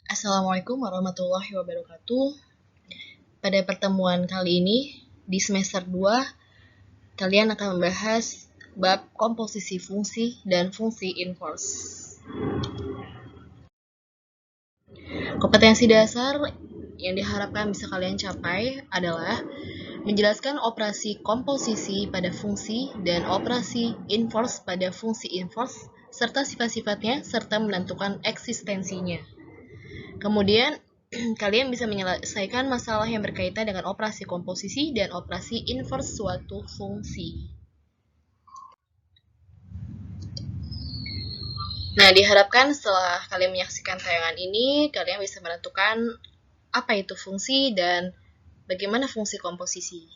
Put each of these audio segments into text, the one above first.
Assalamualaikum warahmatullahi wabarakatuh. Pada pertemuan kali ini, di semester 2, kalian akan membahas bab komposisi fungsi dan fungsi inverse. Kompetensi dasar yang diharapkan bisa kalian capai adalah menjelaskan operasi komposisi pada fungsi dan operasi inverse pada fungsi inverse, serta sifat-sifatnya, serta menentukan eksistensinya. Kemudian, kalian bisa menyelesaikan masalah yang berkaitan dengan operasi komposisi dan operasi inverse suatu fungsi. Nah, diharapkan setelah kalian menyaksikan tayangan ini, kalian bisa menentukan apa itu fungsi dan bagaimana fungsi komposisi.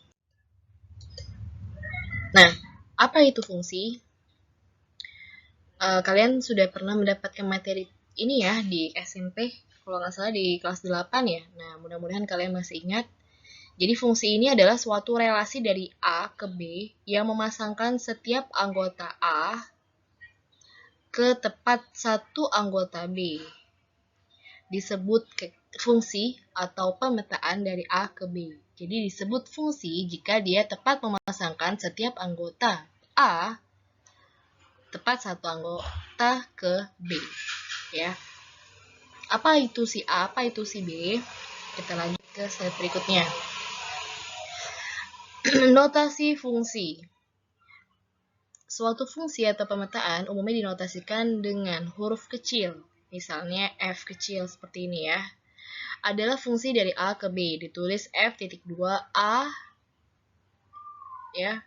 Nah, apa itu fungsi? Kalian sudah pernah mendapatkan materi ini ya di SMP, kalau nggak salah di kelas 8 ya. Nah, mudah-mudahan kalian masih ingat. Jadi fungsi ini adalah suatu relasi dari A ke B yang memasangkan setiap anggota A ke tepat satu anggota B. Disebut fungsi atau pemetaan dari A ke B. Jadi disebut fungsi jika dia tepat memasangkan setiap anggota A tepat satu anggota ke B. Ya. Apa itu si A, apa itu si B? Kita lanjut ke slide berikutnya. Notasi fungsi. Suatu fungsi atau pemetaan umumnya dinotasikan dengan huruf kecil, misalnya F kecil seperti ini ya. Adalah fungsi dari A ke B, ditulis F.2A ya,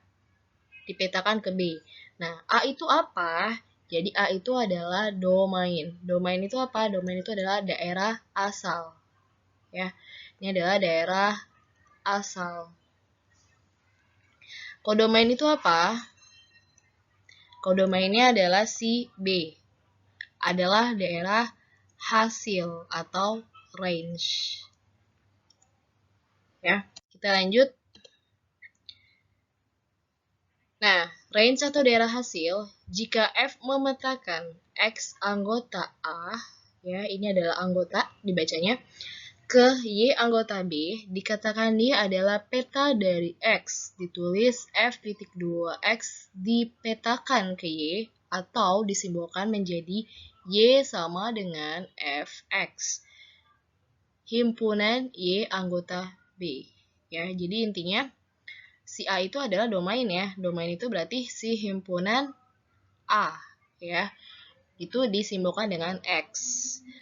dipetakan ke B. Nah, A itu apa? Jadi A itu adalah domain. Domain itu apa? Domain itu adalah daerah asal. Ya. Ini adalah daerah asal. Kodomain itu apa? Kodomainnya adalah si B. Adalah daerah hasil atau range. Ya, kita lanjut. Nah, range atau daerah hasil, jika F memetakan X anggota A, ya ini adalah anggota dibacanya, ke Y anggota B, dikatakan dia adalah peta dari X, ditulis F.2X dipetakan ke Y, atau disimbolkan menjadi Y sama dengan Fx. Himpunan Y anggota B. Ya, jadi intinya si A itu adalah domain ya. Domain itu berarti si himpunan A ya. Itu disimbolkan dengan X.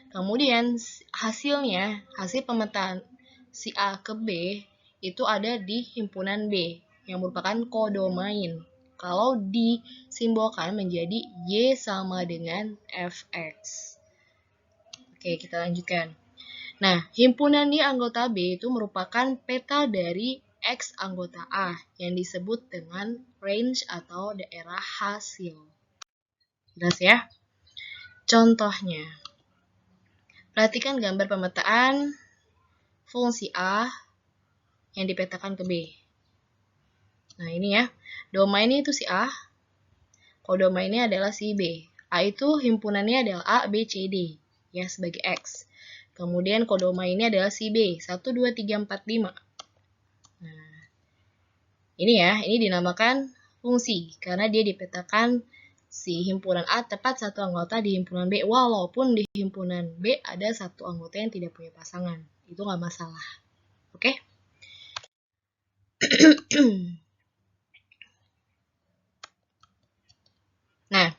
Kemudian hasilnya, hasil pemetaan si A ke B itu ada di himpunan B yang merupakan kodomain. Kalau disimbolkan menjadi Y sama dengan Fx. Oke, kita lanjutkan. Nah, himpunan di anggota B itu merupakan peta dari X anggota A yang disebut dengan range atau daerah hasil. Jelas ya? Contohnya, perhatikan gambar pemetaan fungsi A yang dipetakan ke B. Nah, ini ya. Domainnya itu si A, kodomainnya adalah si B. A itu himpunannya adalah A, B, C, D ya sebagai X. Kemudian kodomainnya adalah si B, 1, 2, 3, 4, 5. Nah, ini ya, ini dinamakan fungsi karena dia dipetakan si himpunan A tepat satu anggota di himpunan B, walaupun di himpunan B ada satu anggota yang tidak punya pasangan. Itu nggak masalah. Oke? Nah,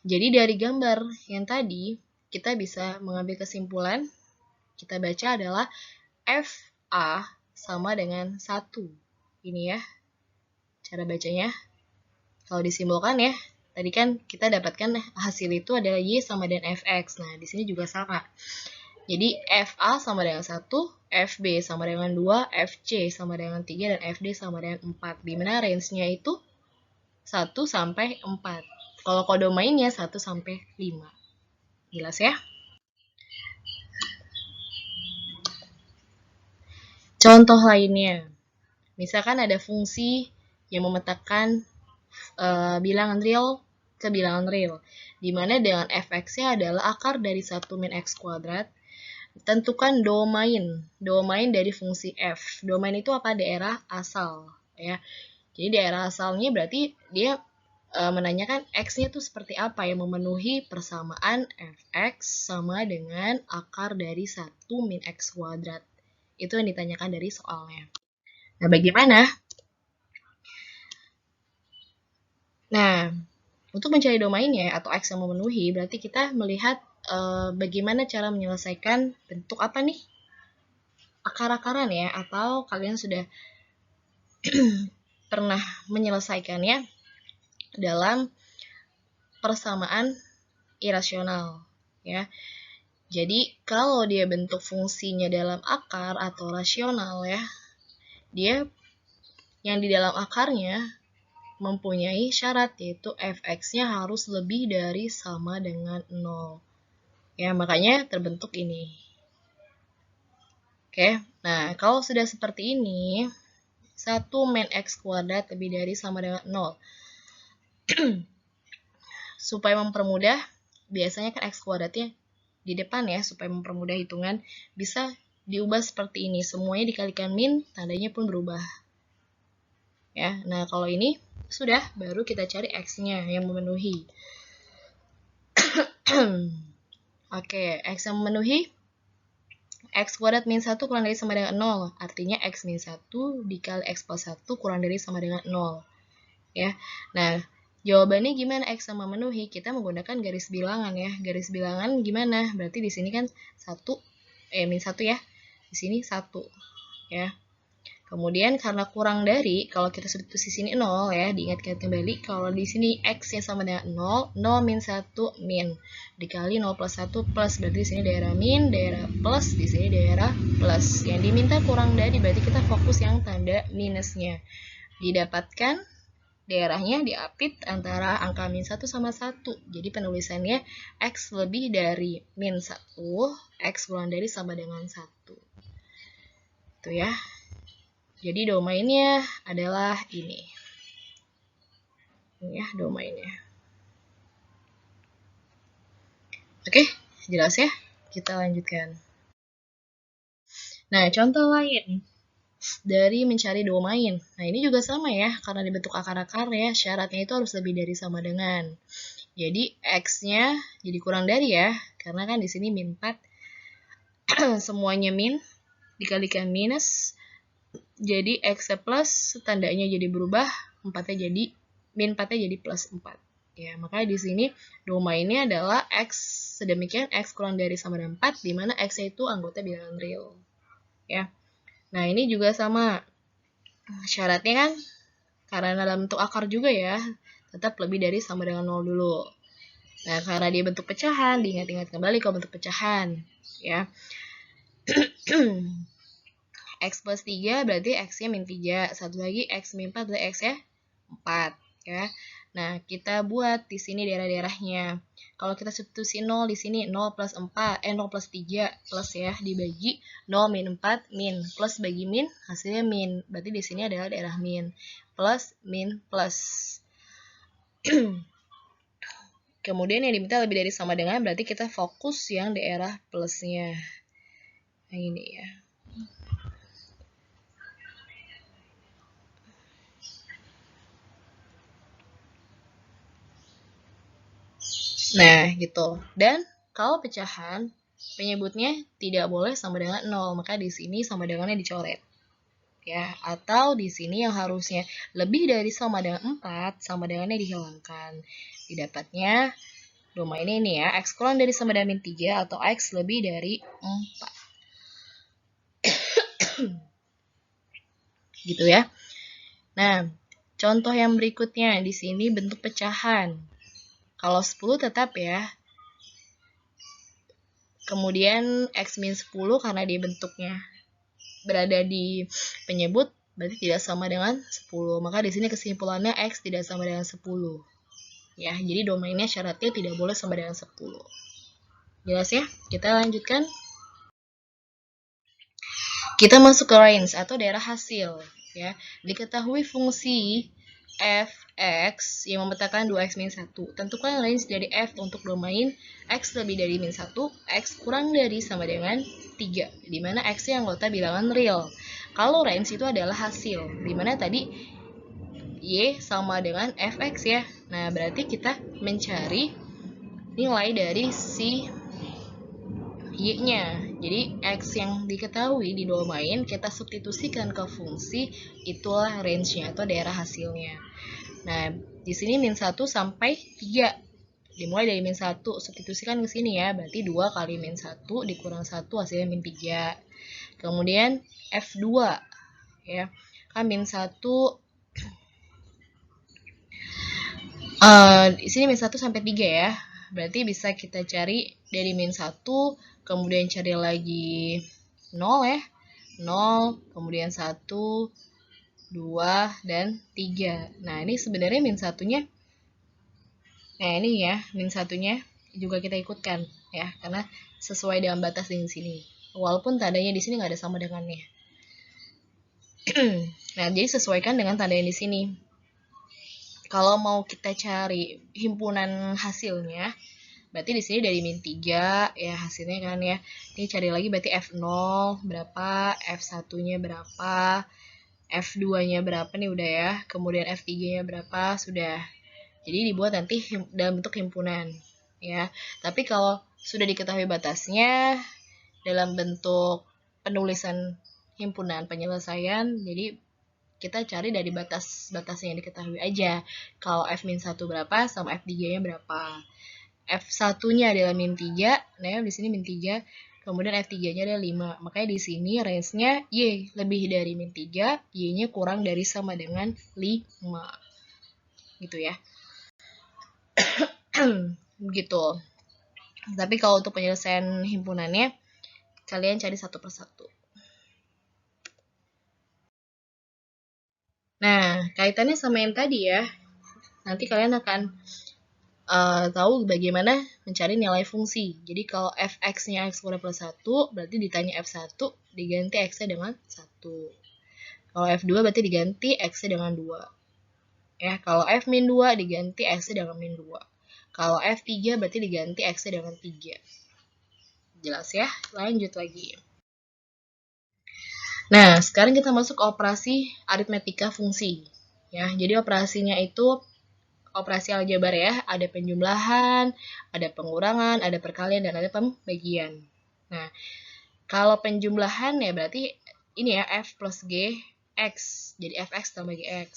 jadi dari gambar yang tadi, kita bisa mengambil kesimpulan, kita baca adalah FA sama dengan 1. Ini ya, cara bacanya. Kalau disimbolkan ya, tadi kan kita dapatkan hasil itu adalah Y sama dengan Fx. Nah, di sini juga sama. Jadi, FA sama dengan 1, FB sama dengan 2, FC sama dengan 3, dan FD sama dengan 4. Dimana range-nya itu 1 sampai 4. Kalau kodomainnya 1 sampai 5. Jelas ya? Contoh lainnya. Misalkan ada fungsi yang memetakan bilangan real ke bilangan real, dimana dengan fx-nya adalah akar dari 1 min x kuadrat, Tentukan domain. Domain dari fungsi f. Domain itu apa? Daerah asal, ya. Jadi daerah asalnya berarti dia menanyakan x-nya itu seperti apa yang memenuhi persamaan fx sama dengan akar dari 1 min x kuadrat. Itu yang ditanyakan dari soalnya. Nah, bagaimana? Nah, untuk mencari domainnya atau x yang memenuhi, berarti kita melihat bagaimana cara menyelesaikan bentuk apa nih? Akar-akaran ya, atau kalian sudah pernah menyelesaikannya dalam persamaan irasional, ya. Jadi, kalau dia bentuk fungsinya dalam akar atau rasional ya, dia yang di dalam akarnya mempunyai syarat, yaitu fx-nya harus lebih dari sama dengan 0. Ya, makanya terbentuk ini. Oke, nah kalau sudah seperti ini, 1 min x kuadrat lebih dari sama dengan 0. Supaya mempermudah, biasanya kan x kuadratnya di depan ya, supaya mempermudah hitungan, bisa diubah seperti ini. Semuanya dikalikan min, tandanya pun berubah. Ya, nah kalau ini sudah, baru kita cari x-nya yang memenuhi. Oke, x yang memenuhi, x kuadrat min 1 kurang dari sama dengan 0. Artinya x min 1 dikali x plus 1 kurang dari sama dengan 0. Ya, nah jawabannya gimana x sama memenuhi? Kita menggunakan garis bilangan ya. Garis bilangan gimana? Berarti di sini kan 1 min 1 ya. Di sini 1 ya. Kemudian karena kurang dari, kalau kita substitusi sini 0 ya, diingat-ingat kembali kalau di sini x-nya sama dengan 0, 0 min 1 min dikali 0 plus 1 plus, berarti di sini daerah min, daerah plus, di sini daerah plus. Yang diminta kurang dari, berarti kita fokus yang tanda minusnya. Didapatkan daerahnya diapit antara angka min 1 sama 1. Jadi penulisannya x lebih dari min 1, x kurang dari sama dengan 1. Itu ya. Jadi domainnya adalah ini. Ini ya domainnya. Oke, jelas ya? Kita lanjutkan. Nah, contoh lain dari mencari domain. Nah, ini juga sama ya, karena dibentuk akar-akar ya, syaratnya itu harus lebih dari sama dengan. Jadi, x-nya jadi kurang dari ya, karena kan di sini min 4, semuanya min, dikalikan minus, jadi x plus, tandanya jadi berubah, 4-nya jadi, min 4-nya jadi plus 4. Ya, makanya di sini domainnya adalah x, sedemikian x kurang dari sama dengan 4, di mana x-nya itu anggota bilangan real. Ya. Nah, ini juga sama. Syaratnya kan, karena dalam bentuk akar juga ya, tetap lebih dari sama dengan 0 dulu. Nah, karena dia bentuk pecahan, diingat-ingat kembali kalau bentuk pecahan. Ya. X plus 3 berarti X-nya min 3. Satu lagi X min 4 berarti X-nya 4. Ya. Nah, kita buat di sini daerah-daerahnya. Kalau kita substitusi 0 di sini 0 plus 4, 0 plus 3 plus ya, dibagi 0 min 4 min. Plus bagi min, hasilnya min. Berarti di sini adalah daerah min. Plus, min, plus. Kemudian yang diminta lebih dari sama dengan, berarti kita fokus yang daerah plusnya. Nah, ini ya. Nah, gitu. Dan kalau pecahan, penyebutnya tidak boleh sama dengan 0, maka di sini sama dengannya dicoret. Ya, atau di sini yang harusnya lebih dari sama dengan 4, sama dengannya dihilangkan. Didapatnya domain ini ya, x kurang dari sama dengan min 3 atau x lebih dari 4. Gitu ya. Nah, contoh yang berikutnya di sini bentuk pecahan. Kalau 10 tetap ya. Kemudian x min 10 karena dia bentuknya berada di penyebut, berarti tidak sama dengan 10. Maka di sini kesimpulannya x tidak sama dengan 10. Ya, jadi domainnya syaratnya tidak boleh sama dengan 10. Jelas ya? Kita lanjutkan. Kita masuk ke range atau daerah hasil. Ya, diketahui fungsi fx yang memetakan 2x min 1. Tentukan range dari f untuk domain x lebih dari min 1, x kurang dari sama dengan 3, dimana X-nya anggota bilangan real. Kalau range itu adalah hasil, dimana tadi Y sama dengan Fx ya. Nah, berarti kita mencari nilai dari si Y-nya. Jadi, X yang diketahui di domain, kita substitusikan ke fungsi, itulah range-nya atau daerah hasilnya. Nah, di sini min 1 sampai 3. Dimulai dari min 1, substitusikan ke sini ya. Berarti 2 kali min 1 dikurang 1 hasilnya min 3. Kemudian F2 ya. Kan min 1 di sini min 1 sampai 3 ya. Berarti bisa kita cari dari min 1, kemudian cari lagi 0 ya. 0, kemudian 1, 2, dan 3. Nah, ini sebenarnya min 1-nya. Nah, ini ya, min 1-nya juga kita ikutkan ya, karena sesuai dengan batas di sini. Walaupun tandanya di sini nggak ada sama dengannya. Nah, jadi sesuaikan dengan tanda yang di sini. Kalau mau kita cari himpunan hasilnya, berarti di sini dari min 3 ya hasilnya kan ya. Ini cari lagi berarti F0 berapa, F1-nya berapa, F2-nya berapa nih udah ya. Kemudian F3-nya berapa sudah. Jadi dibuat nanti dalam bentuk himpunan ya. Tapi kalau sudah diketahui batasnya dalam bentuk penulisan himpunan penyelesaian, jadi kita cari dari batas-batasnya yang diketahui aja. Kalau F-1 berapa sama F3-nya berapa. F1-nya adalah min 3, nah di sini min 3, kemudian F3-nya adalah 5. Makanya di sini range-nya Y lebih dari min 3, Y-nya kurang dari sama dengan 5. Gitu ya. Gitu. Tapi kalau untuk penyelesaian himpunannya, kalian cari satu persatu. Nah, kaitannya sama yang tadi ya. Nanti kalian akan tahu bagaimana mencari nilai fungsi. Jadi kalau fx-nya x kuadrat plus 1, berarti ditanya f1, diganti x-nya dengan 1. Kalau f2 berarti diganti x-nya dengan 2. Ya, kalau f-2 diganti x-nya dengan min 2. Kalau f3 berarti diganti x-nya dengan 3. Jelas ya? Lanjut lagi. Nah, sekarang kita masuk ke operasi aritmetika fungsi. Ya, jadi operasinya itu operasi aljabar ya, ada penjumlahan, ada pengurangan, ada perkalian, dan ada pembagian. Nah, kalau penjumlahan ya berarti ini ya, f plus g, x. Jadi fx tambah gx.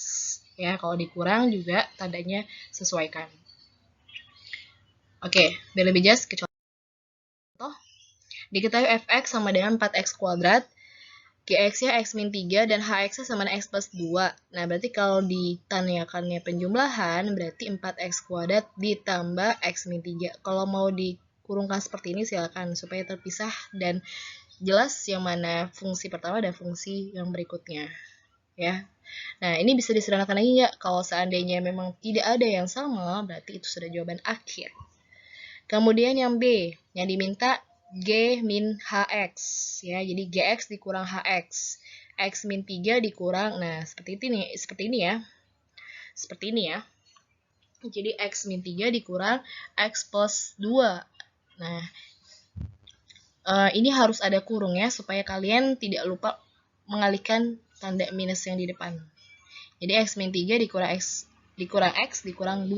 Ya, kalau dikurang juga tandanya sesuaikan. Oke, biar lebih jelas ke contoh. Diketahui fx sama dengan 4x kuadrat, Gx-nya x min 3 dan Hx-nya sama dengan x plus 2. Nah, berarti kalau ditanyakannya penjumlahan, berarti 4x kuadrat ditambah x min 3. Kalau mau dikurungkan seperti ini, silakan supaya terpisah dan jelas yang mana fungsi pertama dan fungsi yang berikutnya. Ya. Nah, ini bisa disederhanakan lagi nggak? Kalau seandainya memang tidak ada yang sama, berarti itu sudah jawaban akhir. Kemudian yang B, yang diminta G min HX ya. Jadi GX dikurang HX. X min 3 dikurang, nah seperti ini ya. Seperti ini ya. Jadi X min 3 dikurang X plus 2. Nah, ini harus ada kurung ya, supaya kalian tidak lupa mengalihkan tanda minus yang di depan. Jadi X min 3 dikurang X dikurang 2.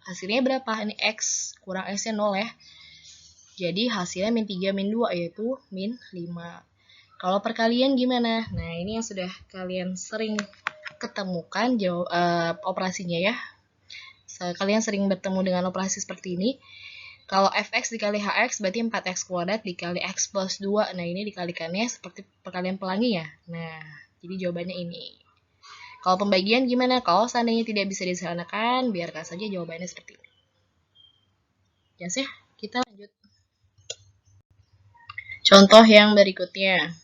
Hasilnya berapa? Ini X kurang X-nya 0 ya. Jadi hasilnya min 3 min 2 yaitu min 5. Kalau perkalian gimana? Nah, ini yang sudah kalian sering ketemukan operasinya ya. Kalian sering bertemu dengan operasi seperti ini. Kalau fx dikali hx berarti 4x kuadrat dikali x plus 2. Nah, ini dikalikannya seperti perkalian pelangi ya. Nah, jadi jawabannya ini. Kalau pembagian gimana? Kalau seandainya tidak bisa disederhanakan, biarkan saja jawabannya seperti ini. Yes ya, kita lanjut. Contoh yang berikutnya.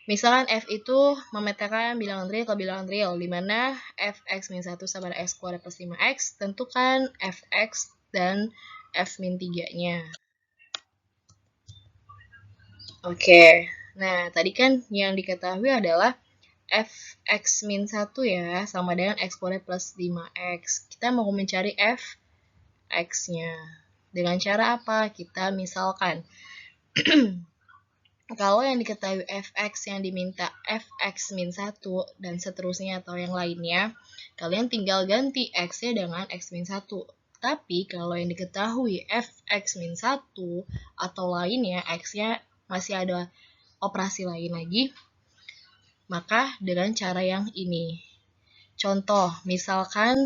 Misalkan f itu memetakan bilangan real ke bilangan real, di mana fx min 1 sama dengan x kuadrat plus 5x, tentukan fx dan f min 3-nya. Oke, nah tadi kan yang diketahui adalah fx min 1 ya, sama dengan x kuadrat plus 5x. Kita mau mencari fx-nya. Dengan cara apa? Kita misalkan, kalau yang diketahui fx yang diminta fx min 1 dan seterusnya atau yang lainnya, kalian tinggal ganti x-nya dengan x min 1. Tapi kalau yang diketahui fx min 1 atau lainnya, x-nya masih ada operasi lain lagi, maka dengan cara yang ini. Contoh, misalkan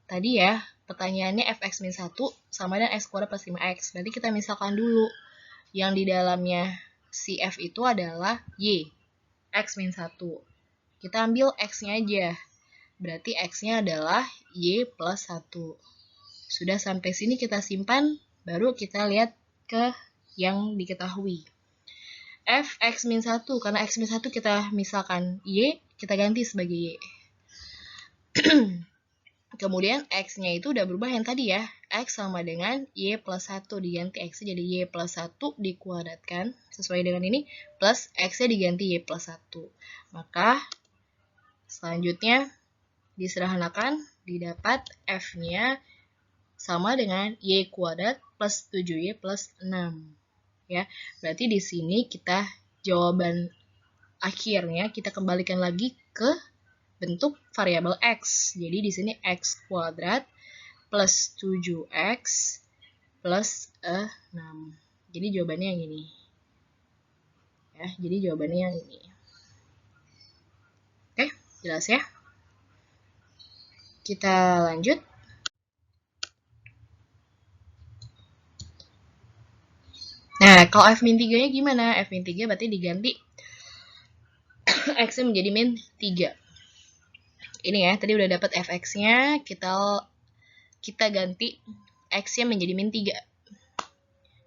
tadi ya, pertanyaannya fx min 1 sama dengan x kuadrat plus 5x. Berarti kita misalkan dulu, yang di dalamnya si f itu adalah y, x min 1. Kita ambil x-nya aja. Berarti x-nya adalah y plus 1. Sudah sampai sini kita simpan, baru kita lihat ke yang diketahui. Fx min 1, karena x min 1 kita misalkan y, kita ganti sebagai y. Kemudian x-nya itu udah berubah yang tadi ya. X sama dengan y plus 1 diganti x-nya jadi y plus 1 dikuadratkan sesuai dengan ini, plus x-nya diganti y plus 1. Maka selanjutnya disederhanakan, didapat f-nya sama dengan y kuadrat plus 7y plus 6. Ya, berarti di sini kita jawaban akhirnya kita kembalikan lagi ke bentuk variabel x. Jadi di sini x kuadrat plus 7x plus 6. Jadi jawabannya yang ini. Ya, jadi jawabannya yang ini. Oke, jelas ya? Kita lanjut. Nah, kalau f-3-nya gimana? F-3 berarti diganti x-nya menjadi min 3. Ini ya, tadi udah dapat fx-nya, kita ganti x-nya menjadi min 3.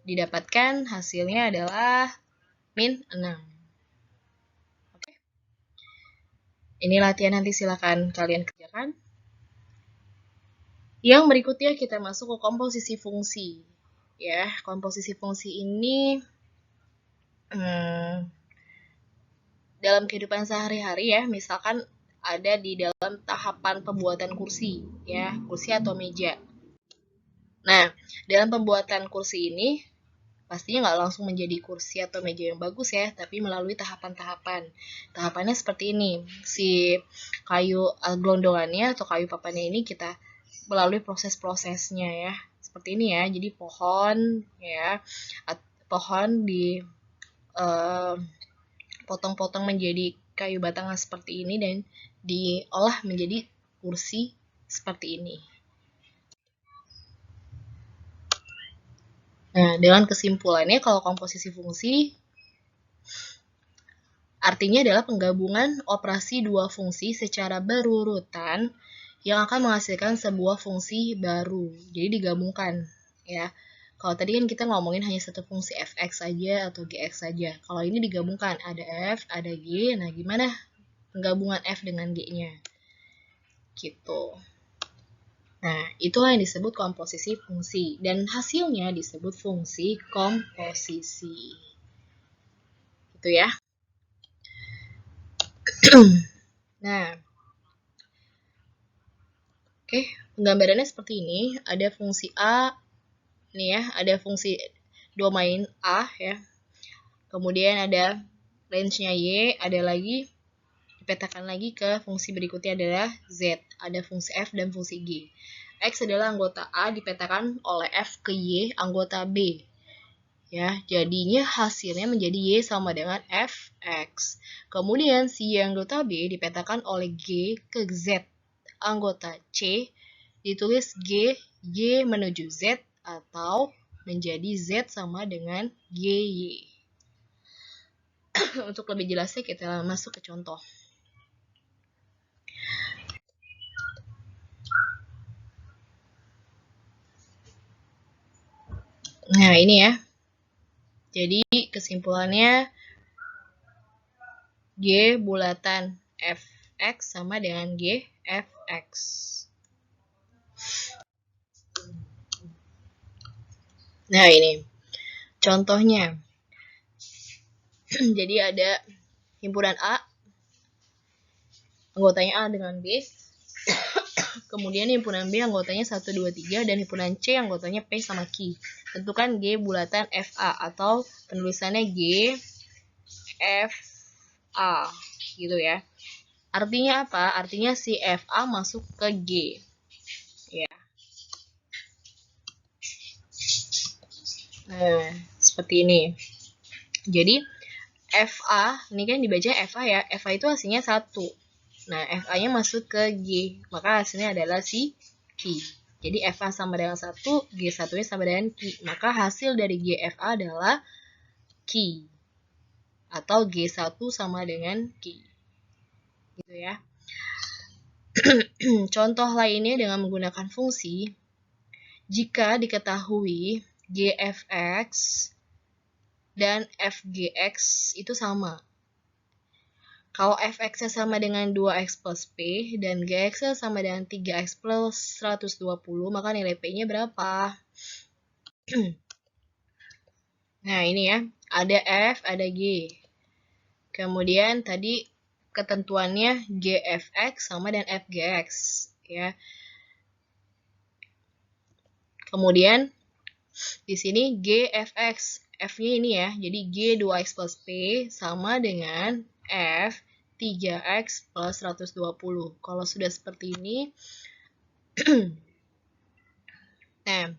Didapatkan hasilnya adalah min 6. Oke. Ini latihan, nanti silakan kalian kerjakan. Yang berikutnya kita masuk ke komposisi fungsi. Ya, komposisi fungsi ini dalam kehidupan sehari-hari ya, misalkan ada di dalam tahapan pembuatan kursi, ya, kursi atau meja. Nah, dalam pembuatan kursi ini, pastinya nggak langsung menjadi kursi atau meja yang bagus ya, tapi melalui tahapan-tahapan. Tahapannya seperti ini, si kayu gelondongannya atau kayu papannya ini kita melalui proses-prosesnya ya, seperti ini ya. Jadi pohon ya, pohon di potong-potong menjadi kayu batangan seperti ini dan diolah menjadi kursi seperti ini. Nah, dengan kesimpulannya kalau komposisi fungsi artinya adalah penggabungan operasi dua fungsi secara berurutan yang akan menghasilkan sebuah fungsi baru. Jadi digabungkan ya. Kalau tadi kan kita ngomongin hanya satu fungsi fx saja atau gx saja. Kalau ini digabungkan, ada f, ada g. Nah, gimana penggabungan f dengan g-nya? Gitu. Nah, itulah yang disebut komposisi fungsi. Dan hasilnya disebut fungsi komposisi. Gitu ya. Nah, oke, penggambarannya seperti ini. Ada fungsi A, nih ya, ada fungsi domain A ya. Kemudian ada range-nya Y, ada lagi dipetakan lagi ke fungsi berikutnya adalah Z. Ada fungsi F dan fungsi G. X adalah anggota A dipetakan oleh F ke Y anggota B. Ya, jadinya hasilnya menjadi Y sama dengan Fx. Kemudian si Y anggota B dipetakan oleh G ke Z anggota C, ditulis G, Y menuju Z, atau menjadi Z sama dengan GY. Untuk lebih jelasnya kita masuk ke contoh. Nah, ini ya. Jadi kesimpulannya G bulatan Fx sama dengan G Fx. Nah, ini contohnya. Jadi ada himpunan A, anggotanya A dengan B. Kemudian himpunan B anggotanya 1, 2, 3, dan himpunan C anggotanya P sama Q. Tentukan G bulatan FA, atau penulisannya G, F, A, gitu ya. Artinya apa? Artinya si FA masuk ke G. Ya. Nah, seperti ini. Jadi, FA, ini kan dibaca FA ya. FA itu hasilnya 1. Nah, FA-nya masuk ke G. Maka hasilnya adalah si Q. Jadi, FA sama dengan 1, G1-nya sama dengan Q. Maka hasil dari GFA adalah Q. Atau G1 sama dengan Q. Gitu ya. Contoh lainnya dengan menggunakan fungsi, jika diketahui GFX dan FGX itu sama. Kalau fx-nya sama dengan 2x plus p dan gx-nya sama dengan 3x plus 120, maka nilai p-nya berapa? Nah, ini ya, ada f, ada g. Kemudian tadi ketentuannya gfx sama dengan fgx, ya. Kemudian di sini gfx, f-nya ini ya, jadi g 2x plus p sama dengan f 3x plus 120. Kalau sudah seperti ini, nah,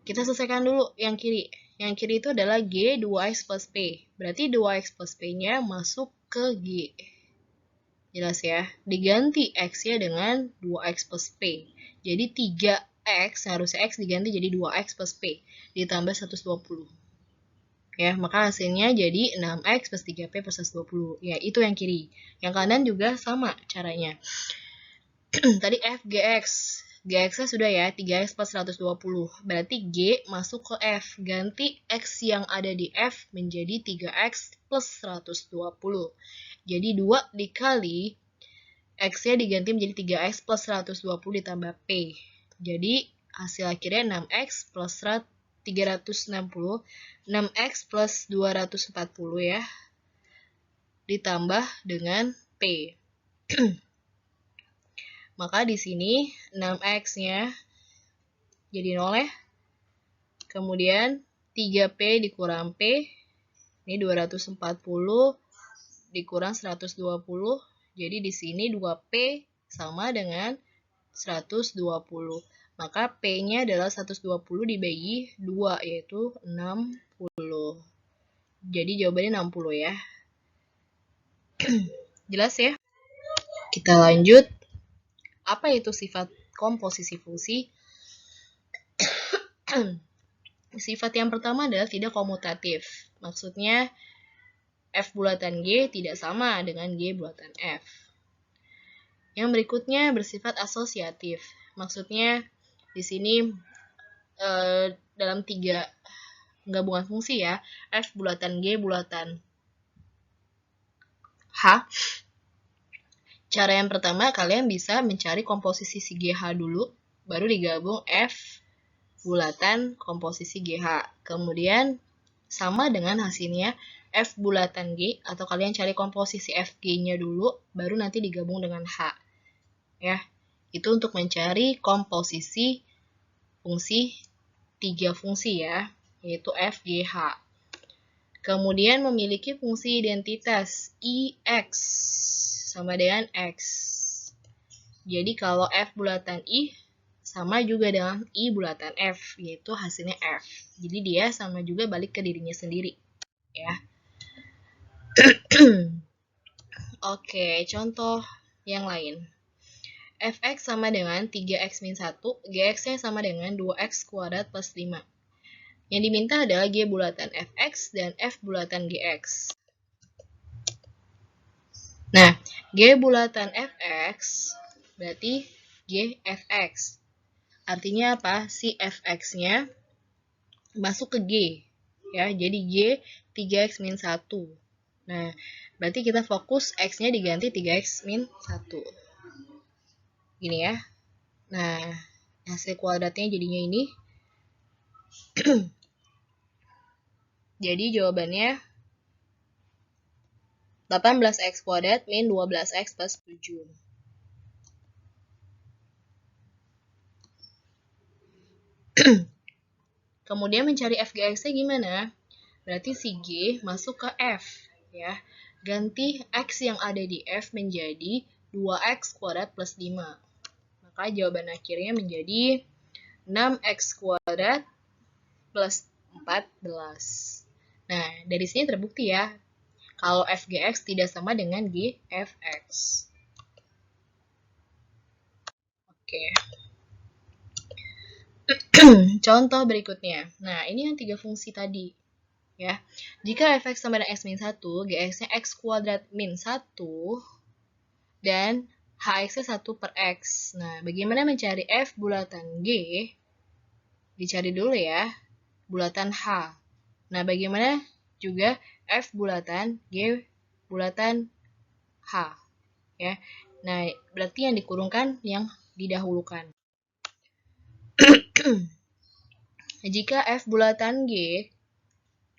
kita selesaikan dulu yang kiri. Yang kiri itu adalah G 2x plus P. Berarti 2x plus P-nya masuk ke G. Jelas ya? Diganti X-nya dengan 2x plus P. Jadi 3X, harusnya X diganti jadi 2x plus P. Ditambah 120. Ya, maka hasilnya jadi 6x plus 3p plus 120. Ya, itu yang kiri. Yang kanan juga sama caranya. Tadi f, gx. Gx-nya sudah ya, 3x plus 120. Berarti G masuk ke F. Ganti X yang ada di F menjadi 3x plus 120. Jadi 2 dikali X-nya diganti menjadi 3x plus 120 ditambah P. Jadi hasil akhirnya 6x plus 360, 6x plus 240 ya, ditambah dengan P. Maka di sini 6x-nya jadi 0 ya. Kemudian 3P dikurang P, ini 240 dikurang 120, jadi di sini 2P sama dengan 120. Maka P-nya adalah 120 dibagi 2, yaitu 60. Jadi jawabannya 60 ya. Jelas ya? Kita lanjut. Apa itu sifat komposisi fungsi? Sifat yang pertama adalah tidak komutatif. Maksudnya, F bulatan G tidak sama dengan G bulatan F. Yang berikutnya bersifat asosiatif. Maksudnya, di sini dalam 3 gabungan fungsi ya, F bulatan G bulatan H. Cara yang pertama, kalian bisa mencari komposisi si GH dulu, baru digabung F bulatan komposisi GH. Kemudian, sama dengan hasilnya F bulatan G, atau kalian cari komposisi FG-nya dulu, baru nanti digabung dengan H. Ya, itu untuk mencari komposisi fungsi 3 fungsi ya, yaitu F, G, H. Kemudian memiliki fungsi identitas IX sama dengan X. Jadi kalau F bulatan I sama juga dengan I bulatan F, yaitu hasilnya F. Jadi dia sama juga balik ke dirinya sendiri. Ya. Oke, contoh yang lain. Fx sama dengan 3x min 1, Gx-nya sama dengan 2x kuadrat plus 5. Yang diminta adalah G bulatan Fx dan F bulatan Gx. Nah, G bulatan Fx berarti Gfx. Artinya apa? Si Fx-nya masuk ke G. Ya, jadi G 3x min 1. Nah, berarti kita fokus X-nya diganti 3x min 1. Gini ya. Nah, hasil kuadratnya jadinya ini. Jadi jawabannya 18x kuadrat min 12x plus 7. Kemudian mencari f GX-nya gimana? Berarti si G masuk ke F, ya. Ganti X yang ada di F menjadi 2X kuadrat plus 5. Maka jawaban akhirnya menjadi 6X kuadrat plus 14. Nah, dari sini terbukti ya, kalau FGX tidak sama dengan GFX. Oke. Contoh berikutnya. Nah, ini yang 3 fungsi tadi. Ya. Jika fx sama dengan x min 1, gx-nya x kuadrat min 1, dan hx-nya 1 per x. Nah, bagaimana mencari f bulatan g? Dicari dulu ya, bulatan h. Nah, bagaimana juga f bulatan g bulatan h? Ya. Nah, berarti yang dikurungkan yang didahulukan. Jika f bulatan g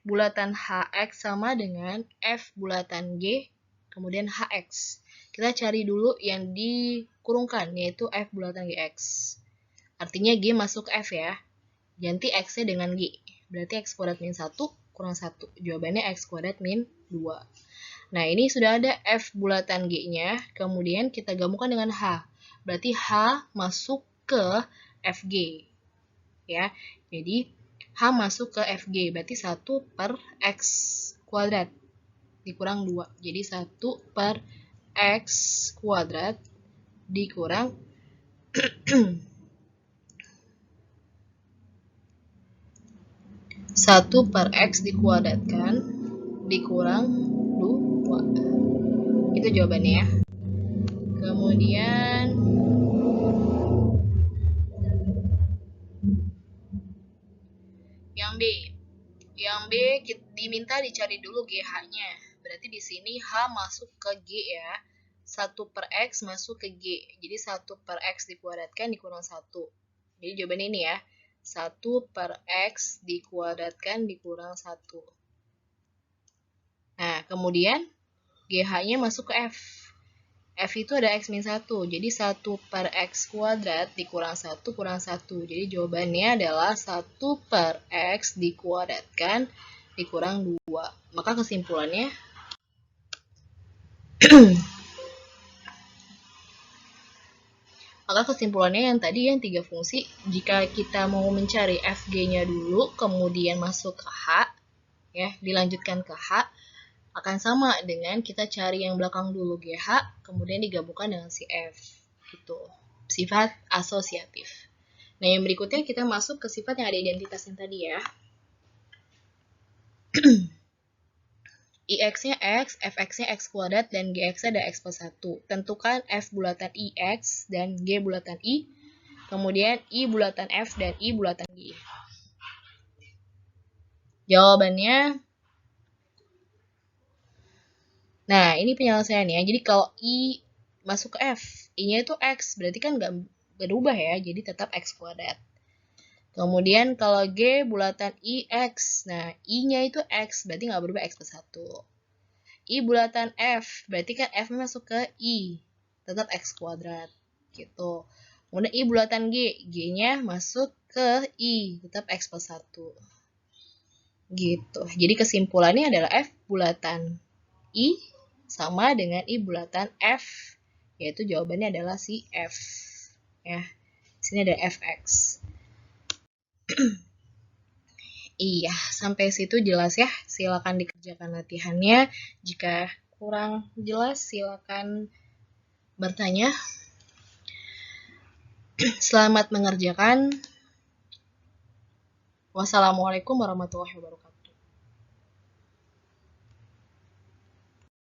bulatan hx sama dengan f bulatan g kemudian hx. Kita cari dulu yang dikurungkan, yaitu f bulatan gx. Artinya g masuk ke f ya. Ganti x-nya dengan g. Berarti x kuadrat min 1 kurang 1. Jawabannya x kuadrat min 2. Nah, ini sudah ada f bulatan g-nya, kemudian kita gabungkan dengan h. Berarti h masuk ke fg. Ya, jadi h masuk ke fg, berarti 1 per x kuadrat dikurang 2. Jadi 1 per x kuadrat dikurang 1 per x dikuadratkan dikurang 2. Itu jawabannya ya. Kemudian yang B. Yang B diminta dicari dulu GH-nya. Berarti di sini H masuk ke G ya. 1 per X masuk ke G. Jadi 1 per X dikuadratkan dikurang 1. Jadi jawabannya ini ya. 1 per X dikuadratkan dikurang 1. Nah, kemudian GH-nya masuk ke F. F itu ada X min 1. Jadi 1 per X kuadrat dikurang 1 kurang 1. Jadi jawabannya adalah 1 per X dikuadratkan dikurang 2. Maka kesimpulannya yang tadi yang 3 fungsi, jika kita mau mencari FG-nya dulu, kemudian masuk ke H, ya, dilanjutkan ke H, akan sama dengan kita cari yang belakang dulu GH, kemudian digabungkan dengan si F. Gitu. Sifat asosiatif. Nah, yang berikutnya kita masuk ke sifat yang ada identitas yang tadi ya. IX-nya X, Fx-nya X kuadrat, dan Gx-nya ada X plus 1. Tentukan F bulatan IX dan G bulatan I, kemudian I bulatan F dan I bulatan G. Jawabannya, nah ini penyelesaiannya. Jadi kalau I masuk ke F, I-nya itu X, berarti kan nggak berubah ya, jadi tetap X kuadrat. Kemudian kalau G bulatan IX, nah I-nya itu X, berarti nggak berubah X plus 1. I bulatan F, berarti kan F masuk ke I, tetap X kuadrat, gitu. Kemudian I bulatan G, G-nya masuk ke I, tetap X plus 1. Gitu. Jadi kesimpulannya adalah F bulatan I sama dengan I bulatan F, yaitu jawabannya adalah si F. Ya, sini ada Fx. Iya, sampai situ jelas ya. Silakan dikerjakan latihannya. Jika kurang jelas, silakan bertanya. Selamat mengerjakan. Wassalamualaikum warahmatullahi wabarakatuh.